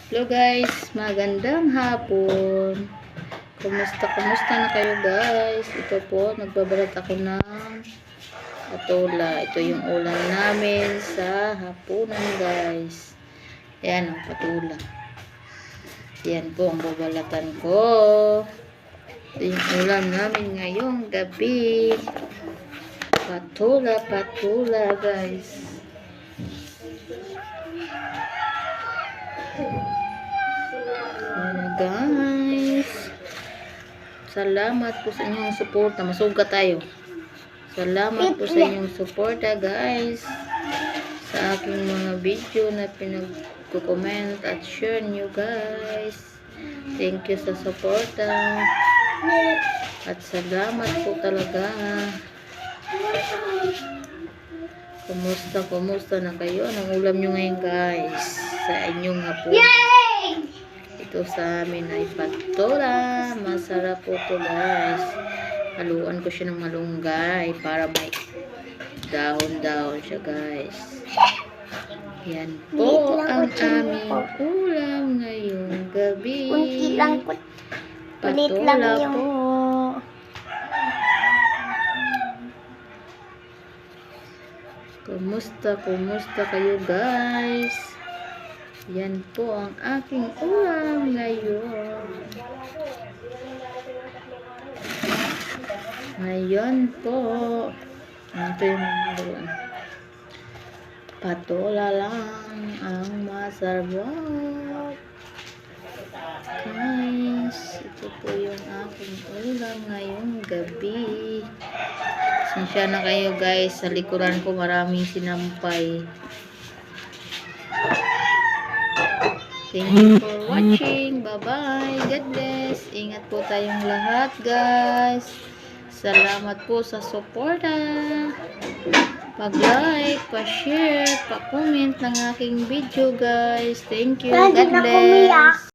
Hello guys, magandang hapon. Kumusta na kayo guys? Ito po, nagbabalat ako ng patola. Ito yung ulam namin sa hapunan guys. Ayan ang patola. Yan po ang babalatan ko. Ito yung ulam namin ngayong gabi. Patola guys. Guys, salamat po sa inyong suporta. Masuga tayo. Salamat po sa inyong suporta guys sa aking mga video na pinag-comment at share nyo guys. Thank you sa suporta at salamat po talaga. Kumusta na kayo? Anong ulam nyo ngayon guys sa inyong hapon? Ito sa amin ay patola. Masarap po ito guys. Haluan ko siya ng malunggay para may dahon-dahon siya guys. Yan po ang aming ulam ngayong gabi. Patola po. Kumusta kayo guys? Yan po ang aking ulam ngayon. Ngayon po, ito yung doon. Patola lang ang masarap. Guys, ito po yung aking ulam ngayong gabi. Sinsya na kayo guys, sa likuran ko maraming sinampay. Thank you for watching. Bye-bye. God bless. Ingat po tayong lahat, guys. Salamat po sa suporta. Pag-like, pa-share, pa-comment ng aking video, guys. Thank you. God bless.